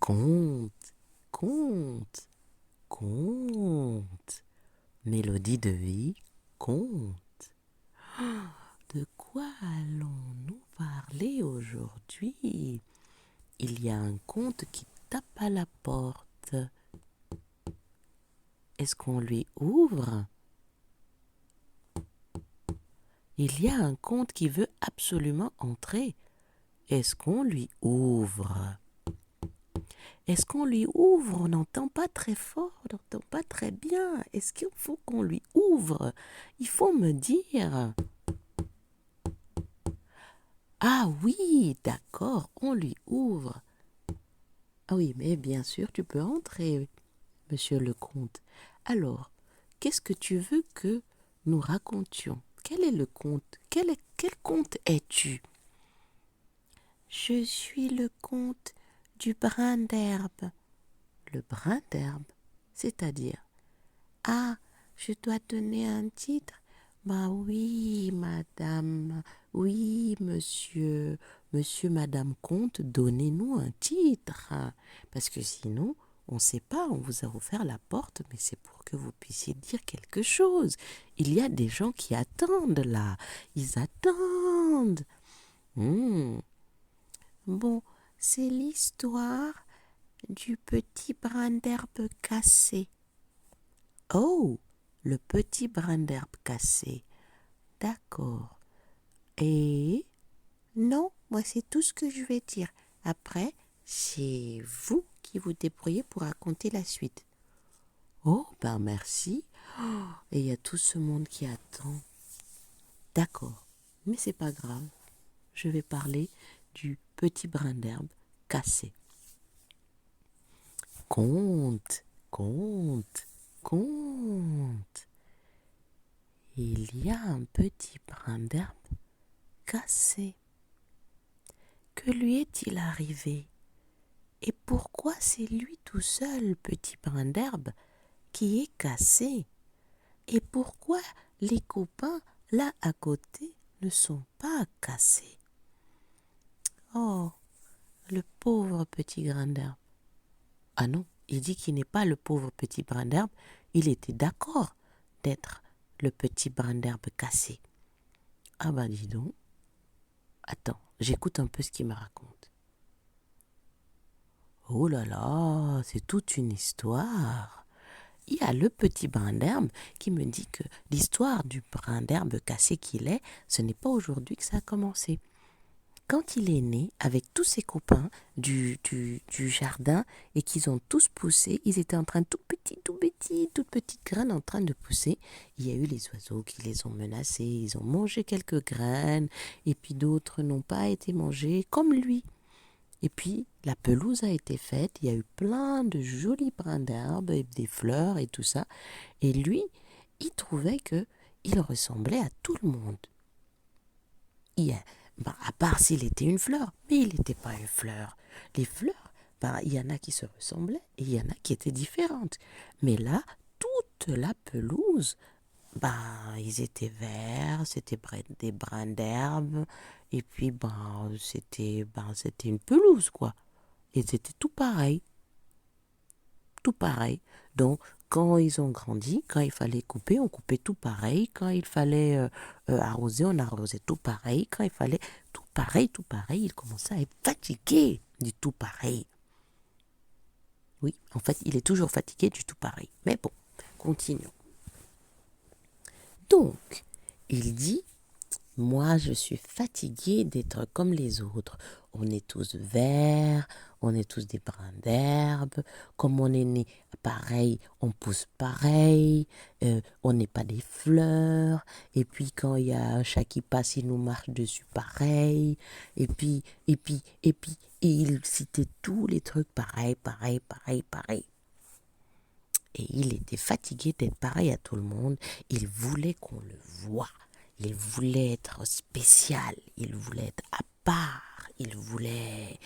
Conte, conte, conte. Mélodie de vie, conte. De quoi allons-nous parler aujourd'hui? Il y a un conte qui tape à la porte. Est-ce qu'on lui ouvre? Il y a un conte qui veut absolument entrer. Est-ce qu'on lui ouvre? Est-ce qu'on lui ouvre? On n'entend pas très fort, on n'entend pas très bien. Est-ce qu'il faut qu'on lui ouvre? Il faut me dire. Ah oui, d'accord, on lui ouvre. Ah oui, mais bien sûr, tu peux entrer, monsieur le comte. Alors, qu'est-ce que tu veux que nous racontions? Quel est le conte? Quel conte es-tu? Je suis le comte du brin d'herbe. Le brin d'herbe, c'est-à-dire? Ah, je dois donner un titre? Bah oui, madame, oui, monsieur, madame comte, donnez-nous un titre. Parce que sinon, on ne sait pas, on vous a offert la porte, mais c'est pour que vous puissiez dire quelque chose. Il y a des gens qui attendent là, ils attendent. Bon, c'est l'histoire du petit brin d'herbe cassé. Oh, le petit brin d'herbe cassé. D'accord. Et non, moi c'est tout ce que je vais dire. Après, c'est vous qui vous débrouillez pour raconter la suite. Oh, ben merci. Oh, et il y a tout ce monde qui attend. D'accord, mais c'est pas grave. Je vais parler du petit brin d'herbe cassé. Conte, conte, conte. Il y a un petit brin d'herbe cassé. Que lui est-il arrivé? Et pourquoi c'est lui tout seul, petit brin d'herbe, qui est cassé? Et pourquoi les copains, là à côté, ne sont pas cassés? Oh, le pauvre petit brin d'herbe. Ah non, il dit qu'il n'est pas le pauvre petit brin d'herbe, il était d'accord d'être le petit brin d'herbe cassé. Ah ben dis donc. Attends, j'écoute un peu ce qu'il me raconte. Oh là là, c'est toute une histoire. Il y a le petit brin d'herbe qui me dit que l'histoire du brin d'herbe cassé qu'il est, ce n'est pas aujourd'hui que ça a commencé. Quand il est né, avec tous ses copains du jardin et qu'ils ont tous poussé, ils étaient en train toute petite graine en train de pousser. Il y a eu les oiseaux qui les ont menacés, ils ont mangé quelques graines et puis d'autres n'ont pas été mangées comme lui. Et puis la pelouse a été faite, il y a eu plein de jolis brins d'herbe et des fleurs et tout ça. Et lui, il trouvait que il ressemblait à tout le monde. À part s'il était une fleur, mais il n'était pas une fleur. Les fleurs, il y en a qui se ressemblaient et il y en a qui étaient différentes. Mais là, toute la pelouse, ils étaient verts, c'était des brins d'herbe, et puis c'était une pelouse, quoi. Et c'était tout pareil. Tout pareil. Donc, quand ils ont grandi, quand il fallait couper, on coupait tout pareil. Quand il fallait arroser, on arrosait tout pareil. Quand il fallait tout pareil, il commençait à être fatigué du tout pareil. Oui, en fait, il est toujours fatigué du tout pareil. Mais bon, continuons. Donc, il dit, moi, je suis fatigué d'être comme les autres. On est tous verts, on est tous des brins d'herbe. Comme on est né pareil, on pousse pareil. On n'est pas des fleurs. Et puis, quand il y a un chat qui passe, il nous marche dessus pareil. Et il citait tous les trucs pareil. Et il était fatigué d'être pareil à tout le monde. Il voulait qu'on le voie. Il voulait être spécial. Il voulait être à part. Il voulait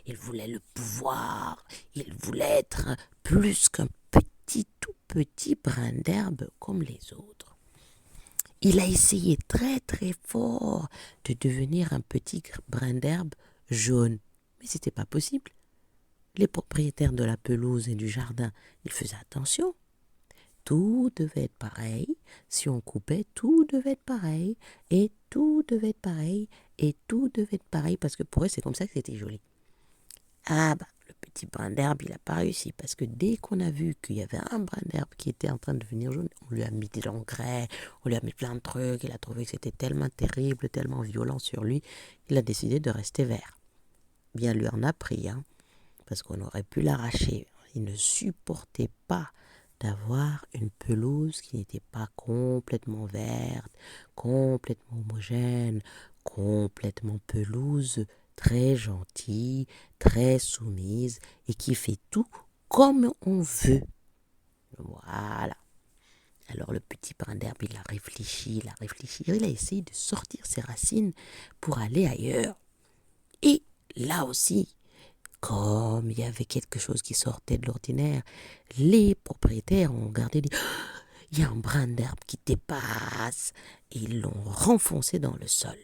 le pouvoir. Il voulait être plus qu'un tout petit brin d'herbe comme les autres. Il a essayé très très fort de devenir un petit brin d'herbe jaune. Mais c'était pas possible. Les propriétaires de la pelouse et du jardin, ils faisaient attention. Tout devait être pareil. Si on coupait, tout devait être pareil. Et tout devait être pareil. Et tout devait être pareil. Parce que pour eux, c'est comme ça que c'était joli. Ah bah, le petit brin d'herbe, il n'a pas réussi. Parce que dès qu'on a vu qu'il y avait un brin d'herbe qui était en train de devenir jaune, on lui a mis de l'engrais, on lui a mis plein de trucs. Il a trouvé que c'était tellement terrible, tellement violent sur lui. Il a décidé de rester vert. Bien lui en a pris, hein. Parce qu'on aurait pu l'arracher. Il ne supportait pas d'avoir une pelouse qui n'était pas complètement verte, complètement homogène, complètement pelouse, très gentille, très soumise et qui fait tout comme on veut. Voilà. Alors le petit brin d'herbe, il a réfléchi, il a essayé de sortir ses racines pour aller ailleurs. Et là aussi, comme il y avait quelque chose qui sortait de l'ordinaire, les propriétaires ont regardé et dit « Il y a un brin d'herbe qui dépasse » et ils l'ont renfoncé dans le sol.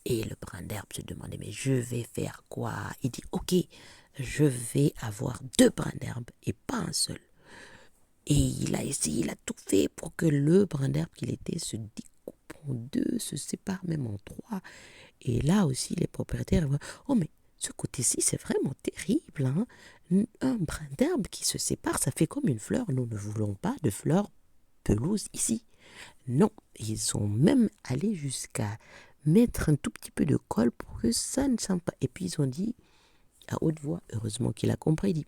Et le brin d'herbe se demandait « Mais je vais faire quoi ?» Il dit « Ok, je vais avoir 2 brins d'herbe et pas un seul. » Et il a essayé, il a tout fait pour que le brin d'herbe qu'il était se découpe en 2, se sépare même en 3. Et là aussi, les propriétaires voient « Oh mais ce côté-ci, c'est vraiment terrible, hein. Un brin d'herbe qui se sépare, ça fait comme une fleur. Nous ne voulons pas de fleurs pelouse ici. » Non, ils sont même allés jusqu'à mettre un tout petit peu de colle pour que ça ne sente pas. Et puis ils ont dit à haute voix, heureusement qu'il a compris, il dit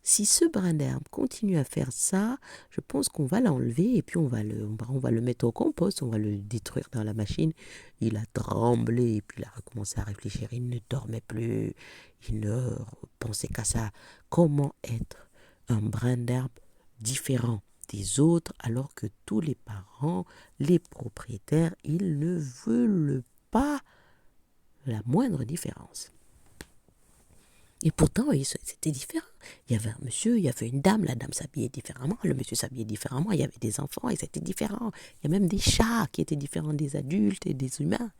si ce brin d'herbe continue à faire ça, je pense qu'on va l'enlever et puis on va le mettre au compost, on va le détruire dans la machine. Il a tremblé et puis il a recommencé à réfléchir. Il ne dormait plus, il ne pensait qu'à ça. Comment être un brin d'herbe différent des autres alors que tous les parents, les propriétaires, ils ne veulent pas la moindre différence. Et pourtant, c'était différent. Il y avait un monsieur, il y avait une dame, la dame s'habillait différemment, le monsieur s'habillait différemment, il y avait des enfants et c'était différent. Il y a même des chats qui étaient différents des adultes et des humains.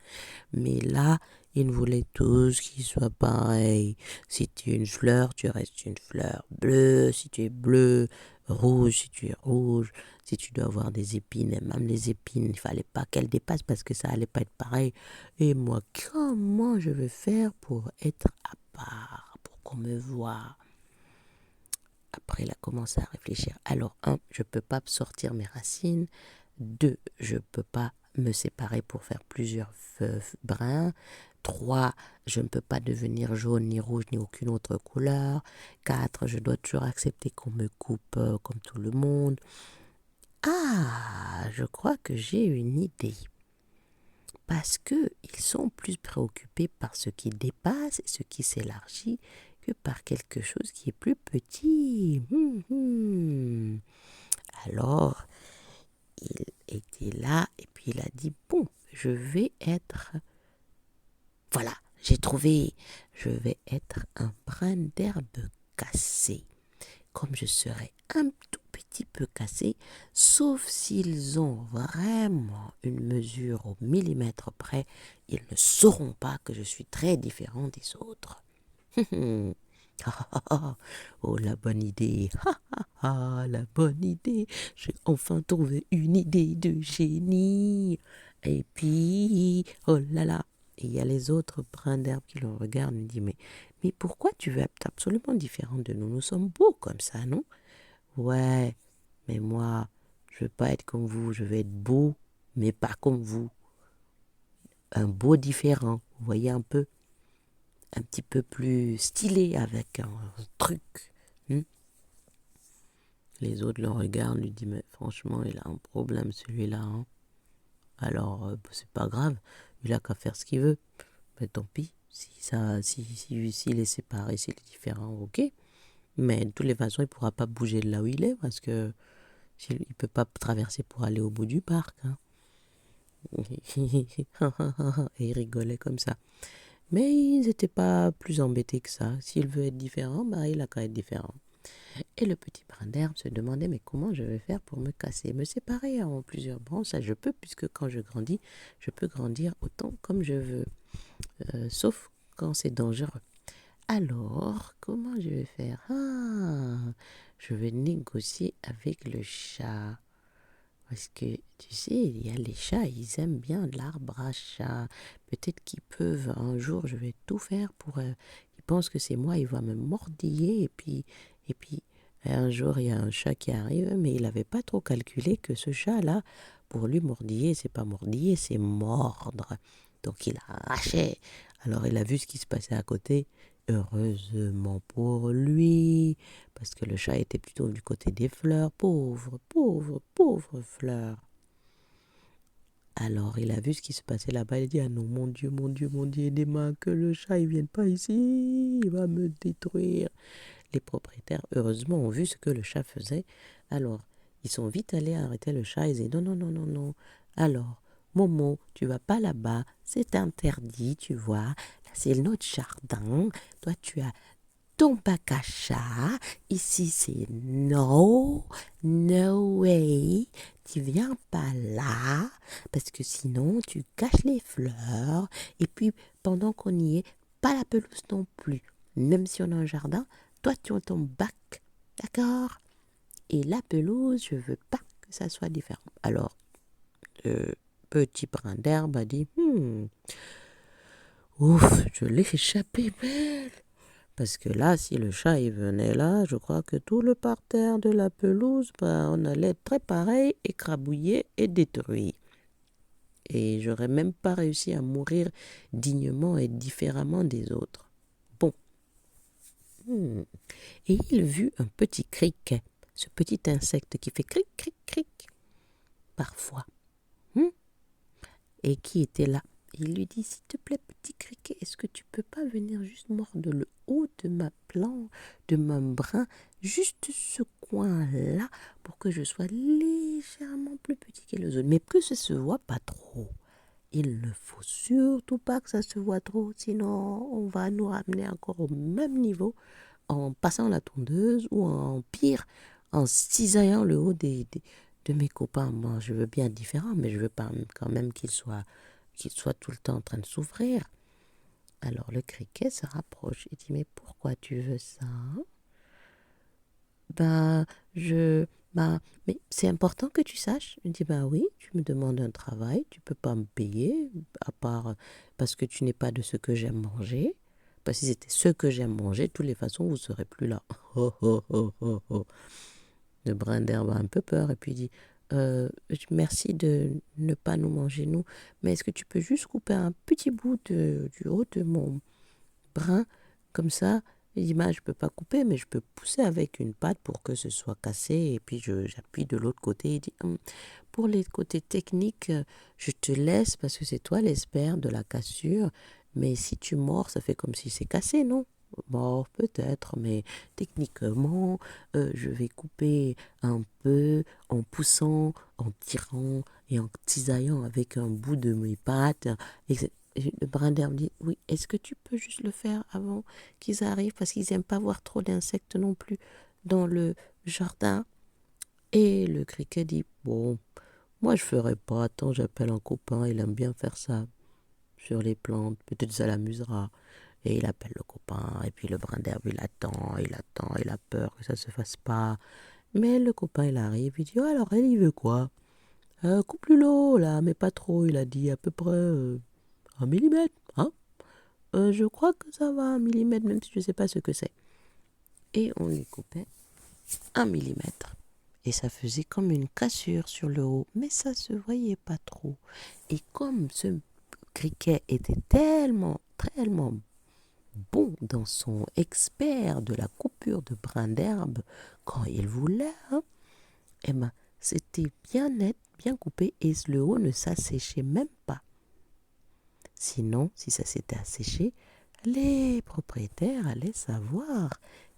Mais là, ils voulaient tous qu'ils soient pareils. Si tu es une fleur, tu restes une fleur bleue. Si tu es bleu, rouge, si tu es rouge. Si tu dois avoir des épines, et même les épines, il ne fallait pas qu'elles dépassent parce que ça allait pas être pareil. Et moi, comment je vais faire pour être à part? Qu'on me voit. Après, il a commencé à réfléchir. Alors, 1, je ne peux pas sortir mes racines. 2, je ne peux pas me séparer pour faire plusieurs brins. 3, je ne peux pas devenir jaune, ni rouge, ni aucune autre couleur. 4, je dois toujours accepter qu'on me coupe comme tout le monde. Ah, je crois que j'ai une idée. Parce qu'ils sont plus préoccupés par ce qui dépasse et ce qui s'élargit que par quelque chose qui est plus petit. Alors, il était là et puis il a dit, bon, je vais être... Voilà, j'ai trouvé, je vais être un brin d'herbe cassé. Comme je serai un tout petit peu cassé, sauf s'ils ont vraiment une mesure au millimètre près, ils ne sauront pas que je suis très différent des autres. Oh, la bonne idée. La bonne idée. J'ai enfin trouvé une idée de génie. Et puis, oh là là. Et il y a les autres brins d'herbe qui le regardent et me disent, mais pourquoi tu veux être absolument différent de nous? Nous sommes beaux comme ça, non? Ouais, mais moi, je veux pas être comme vous. Je veux être beau, mais pas comme vous. Un beau différent. Vous voyez un peu? Un petit peu plus stylé avec un truc. Les autres le regardent, lui disent, mais franchement, il a un problème celui-là. Hein. Alors, c'est pas grave, il a qu'à faire ce qu'il veut. Mais tant pis, s'il est séparé, s'il est différent, ok. Mais de toutes les façons, il ne pourra pas bouger de là où il est parce que il ne peut pas traverser pour aller au bout du parc. Hein. Et il rigolait comme ça. Mais ils n'étaient pas plus embêtés que ça. S'il veut être différent, bah, il a qu'à être différent. Et le petit brin d'herbe se demandait, mais comment je vais faire pour me casser, me séparer en plusieurs branches? Ça, je peux, puisque quand je grandis, je peux grandir autant comme je veux. Sauf quand c'est dangereux. Alors, comment je vais faire? Je vais négocier avec le chat. Parce que, tu sais, il y a les chats, ils aiment bien l'arbre à chat. Peut-être qu'ils peuvent, un jour, je vais tout faire pour... ils pensent que c'est moi, il va me mordiller. Et puis, un jour, il y a un chat qui arrive, mais il n'avait pas trop calculé que ce chat-là, pour lui, mordiller, c'est pas mordiller, c'est mordre. Donc, il arrachait. Alors, il a vu ce qui se passait à côté. Heureusement pour lui, parce que le chat était plutôt du côté des fleurs. Pauvre, pauvre, pauvre fleur. Alors il a vu ce qui se passait là-bas. Il a dit, ah non, mon Dieu, mon Dieu, mon Dieu, aidez-moi, que le chat ne vienne pas ici, il va me détruire. Les propriétaires, heureusement, ont vu ce que le chat faisait. Alors, ils sont vite allés arrêter le chat. Ils disaient, non, non, non, non, non. Alors, Momo, tu vas pas là-bas, c'est interdit, tu vois. Là, c'est notre jardin. Toi, tu as ton bac à chat. Ici, c'est no, no way. Tu viens pas là, parce que sinon, tu caches les fleurs. Et puis, pendant qu'on y est, pas la pelouse non plus. Même si on a un jardin, toi, tu as ton bac, d'accord? Et la pelouse, je veux pas que ça soit différent. Alors, le petit brin d'herbe a dit, ouf, je l'ai échappé belle. Parce que là, si le chat il venait là, je crois que tout le parterre de la pelouse, on allait être très pareil, écrabouillé et détruit. Et j'aurais même pas réussi à mourir dignement et différemment des autres. Bon. Et il vit un petit criquet, ce petit insecte qui fait cric, cric, cric, parfois. Et qui était là. Il lui dit, s'il te plaît, petit criquet, est-ce que tu peux pas venir juste mordre le haut de ma plante, de mon brin, juste ce coin-là, pour que je sois légèrement plus petit que les autres, mais que ça se voit pas trop. Il ne faut surtout pas que ça se voit trop, sinon on va nous ramener encore au même niveau en passant la tondeuse ou en pire, en cisaillant le haut de mes copains. Moi, je veux bien être différent, mais je veux pas quand même qu'il soit tout le temps en train de souffrir. Alors le criquet se rapproche et dit, mais pourquoi tu veux ça? Ben, mais c'est important que tu saches. Il dit, ben oui, tu me demandes un travail, tu peux pas me payer, à part parce que tu n'es pas de ce que j'aime manger. Parce que si c'était ce que j'aime manger, de toutes les façons, vous ne serez plus là. Oh, oh, oh, oh, oh. Le brin d'herbe a un peu peur et puis il dit, merci de ne pas nous manger, nous, mais est-ce que tu peux juste couper un petit bout du haut de mon brin, comme ça? Il dit, je ne peux pas couper, mais je peux pousser avec une patte pour que ce soit cassé, et puis j'appuie de l'autre côté. Il dit, pour les côtés techniques, je te laisse parce que c'est toi l'expert de la cassure, mais si tu mords, ça fait comme si c'est cassé, non? Bon, peut-être, mais techniquement, je vais couper un peu en poussant, en tirant et en cisaillant avec un bout de mes pattes. Et le brin d'herbe dit, oui, est-ce que tu peux juste le faire avant qu'ils arrivent parce qu'ils n'aiment pas voir trop d'insectes non plus dans le jardin. Et le criquet dit, bon, moi je ferai pas, attends, j'appelle un copain, il aime bien faire ça sur les plantes, peut-être ça l'amusera. Et il appelle le copain, et puis le brin d'herbe, il attend, il a peur que ça se fasse pas. Mais le copain, il arrive, il dit, oh, alors elle, il veut quoi? Coupe-lui l'eau, là, mais pas trop, il a dit à peu près 1 millimètre, hein? Je crois que ça va 1 millimètre, même si je ne sais pas ce que c'est. Et on lui coupait 1 millimètre. Et ça faisait comme une cassure sur le haut, mais ça se voyait pas trop. Et comme ce criquet était tellement, tellement bon dans son expert de la coupure de brin d'herbe, quand il voulait, eh ben, c'était bien net, bien coupé, et le haut ne s'asséchait même pas. Sinon, si ça s'était asséché, les propriétaires allaient savoir,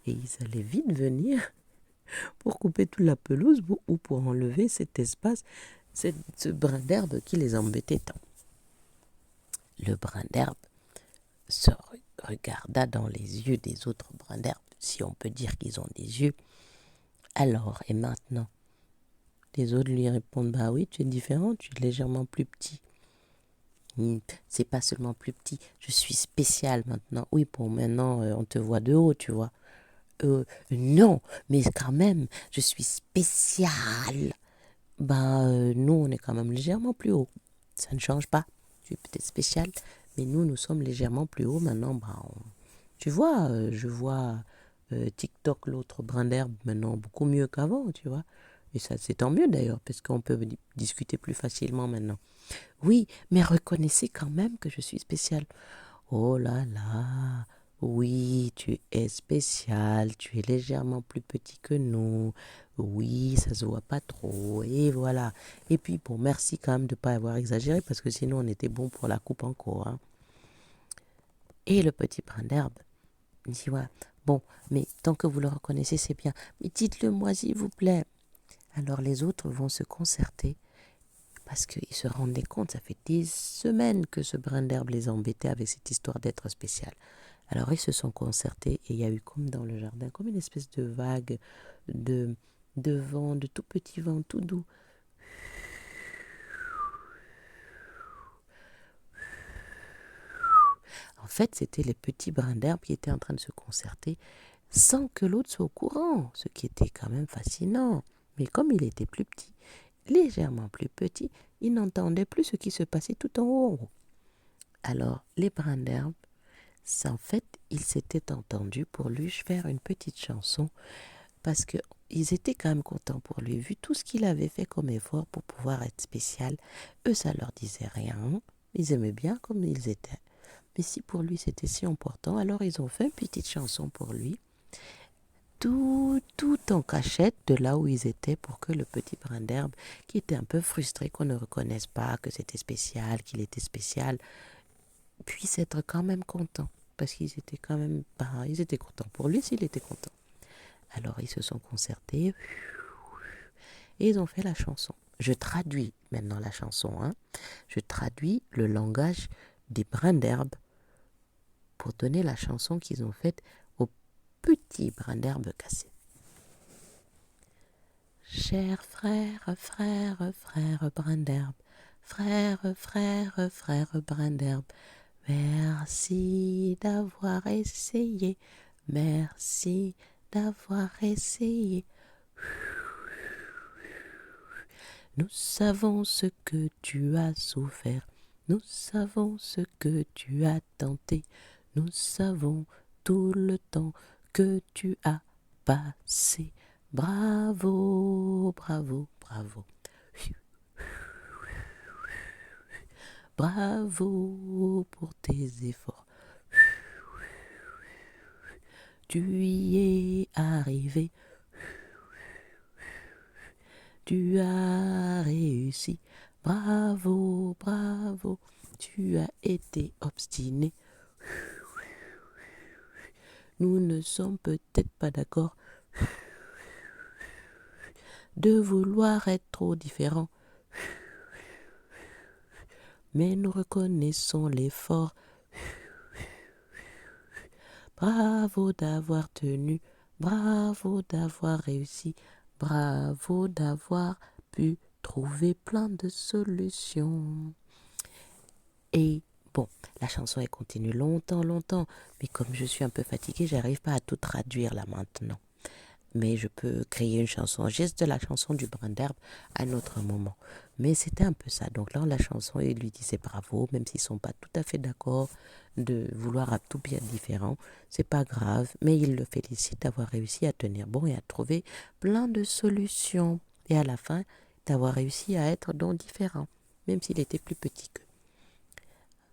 et ils allaient vite venir pour couper toute la pelouse ou pour enlever cet espace, ce brin d'herbe qui les embêtait tant. Le brin d'herbe se regarda dans les yeux des autres brins d'herbe, si on peut dire qu'ils ont des yeux. Alors, et maintenant? Les autres lui répondent, bah oui, tu es différent, tu es légèrement plus petit. C'est pas seulement plus petit, je suis spécial maintenant. Oui, bon, maintenant, on te voit de haut, tu vois. Non, mais quand même, je suis spécial. Nous, on est quand même légèrement plus haut. Ça ne change pas. Tu es peut-être spécial, mais nous sommes légèrement plus haut. Maintenant, tu vois, je vois TikTok, l'autre brin d'herbe, maintenant beaucoup mieux qu'avant, tu vois. Et ça, c'est tant mieux d'ailleurs, parce qu'on peut discuter plus facilement maintenant. Oui, mais reconnaissez quand même que je suis spécial. Oh là là, oui, tu es spécial, tu es légèrement plus petit que nous. Oui, ça se voit pas trop, et voilà. Et puis, bon, merci quand même de ne pas avoir exagéré, parce que sinon on était bon pour la coupe encore, hein. Et le petit brin d'herbe, il dit, ouais, bon, mais tant que vous le reconnaissez, c'est bien. Mais dites-le moi, s'il vous plaît. Alors les autres vont se concerter parce qu'ils se rendaient compte, ça fait des semaines que ce brin d'herbe les embêtait avec cette histoire d'être spécial. Alors ils se sont concertés et il y a eu comme dans le jardin, comme une espèce de vague de, de vent, de tout petit vent, tout doux. En fait, c'était les petits brins d'herbe qui étaient en train de se concerter sans que l'autre soit au courant, ce qui était quand même fascinant. Mais comme il était plus petit, légèrement plus petit, il n'entendait plus ce qui se passait tout en haut. Alors, les brins d'herbe, en fait, ils s'étaient entendus pour lui faire une petite chanson parce qu'ils étaient quand même contents pour lui, vu tout ce qu'il avait fait comme effort pour pouvoir être spécial. Eux, ça leur disait rien. Ils aimaient bien comme ils étaient. Mais si pour lui c'était si important, alors ils ont fait une petite chanson pour lui, tout en cachette de là où ils étaient pour que le petit brin d'herbe, qui était un peu frustré qu'on ne reconnaisse pas que c'était spécial, qu'il était spécial, puisse être quand même content. Parce qu'ils étaient quand même, ils étaient contents pour lui s'il était content. Alors ils se sont concertés et ils ont fait la chanson. Je traduis maintenant la chanson, hein. Je traduis le langage des brins d'herbe pour donner la chanson qu'ils ont faite au petit brin d'herbe cassé. Cher frère, frère, frère brin d'herbe, frère, frère, frère brin d'herbe, merci d'avoir essayé, merci d'avoir essayé. Nous savons ce que tu as souffert, nous savons ce que tu as tenté, nous savons tout le temps que tu as passé. Bravo, bravo, bravo. Bravo pour tes efforts. Tu y es arrivé. Tu as réussi. Bravo, bravo. Tu as été obstiné. Nous ne sommes peut-être pas d'accord de vouloir être trop différents. Mais nous reconnaissons l'effort. Bravo d'avoir tenu. Bravo d'avoir réussi. Bravo d'avoir pu trouver plein de solutions. Et bon, la chanson elle continue longtemps, longtemps. Mais comme je suis un peu fatiguée, j'arrive pas à tout traduire là maintenant. Mais je peux créer une chanson, juste de la chanson du brin d'herbe à un autre moment. Mais c'était un peu ça. Donc là, la chanson, il lui disait bravo, même s'ils sont pas tout à fait d'accord de vouloir à tout bien différent. C'est pas grave, mais il le félicite d'avoir réussi à tenir bon et à trouver plein de solutions. Et à la fin, d'avoir réussi à être donc différent, même s'il était plus petit qu'eux.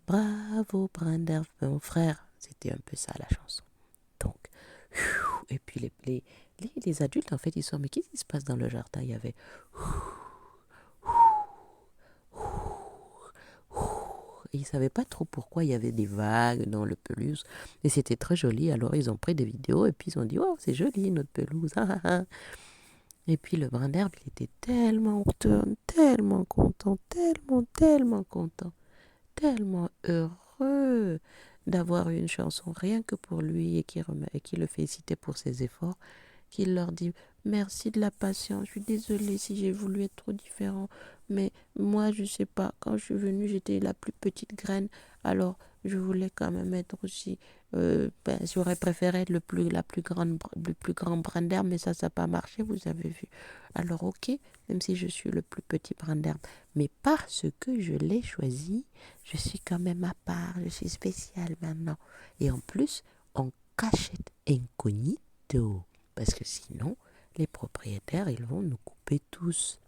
Bravo, brin d'herbe, mon frère. C'était un peu ça la chanson. Donc, et puis les adultes, en fait, ils sont, mais qu'est-ce qui se passe dans le jardin? Il y avait, et ils ne savaient pas trop pourquoi il y avait des vagues dans le pelouse. Et c'était très joli. Alors, ils ont pris des vidéos et puis ils ont dit, oh, c'est joli notre pelouse. Et puis, le brin d'herbe, il était tellement content, tellement content, tellement content, tellement heureux d'avoir une chanson rien que pour lui et qui le félicitait pour ses efforts. qu'il leur dit merci de la patience, je suis désolée si j'ai voulu être trop différent, mais moi je sais pas, quand je suis venue j'étais la plus petite graine, alors je voulais quand même être aussi, j'aurais préféré être le plus grand brin d'herbe, mais ça n'a pas marché, vous avez vu. Alors ok, même si je suis le plus petit brin d'herbe, mais parce que je l'ai choisi, je suis quand même à part, je suis spéciale maintenant. Et en plus, en cachette incognito, parce que sinon, les propriétaires, ils vont nous couper tous.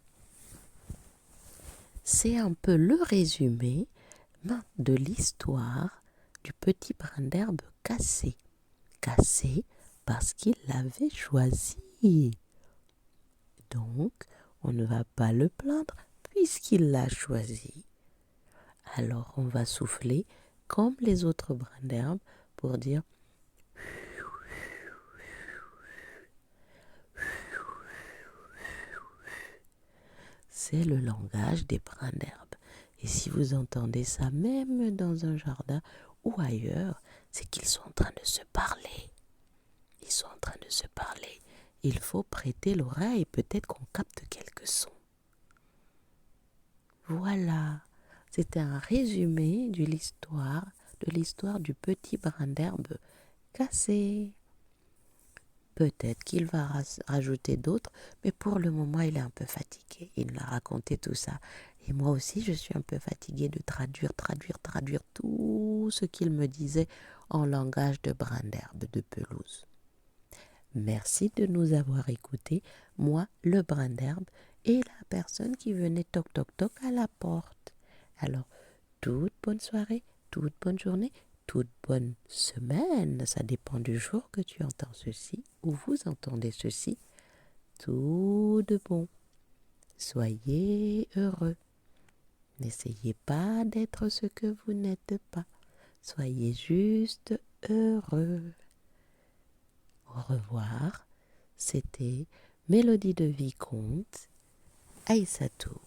C'est un peu le résumé de l'histoire du petit brin d'herbe cassé. Cassé parce qu'il l'avait choisi. Donc, on ne va pas le plaindre puisqu'il l'a choisi. Alors, on va souffler comme les autres brins d'herbe pour dire c'est le langage des brins d'herbe. Et si vous entendez ça même dans un jardin ou ailleurs, c'est qu'ils sont en train de se parler. Ils sont en train de se parler. Il faut prêter l'oreille, peut-être qu'on capte quelques sons. Voilà, c'était un résumé de l'histoire du petit brin d'herbe cassé. Peut-être qu'il va rajouter d'autres, mais pour le moment, il est un peu fatigué. Il nous a raconté tout ça. Et moi aussi, je suis un peu fatiguée de traduire tout ce qu'il me disait en langage de brin d'herbe, de pelouse. Merci de nous avoir écoutés, moi, le brin d'herbe, et la personne qui venait toc toc toc à la porte. Alors, toute bonne soirée, toute bonne journée, toute bonne semaine, ça dépend du jour que tu entends ceci ou vous entendez ceci. Tout de bon. Soyez heureux. N'essayez pas d'être ce que vous n'êtes pas. Soyez juste heureux. Au revoir. C'était Mélodie de Vicomte, Aïssatou.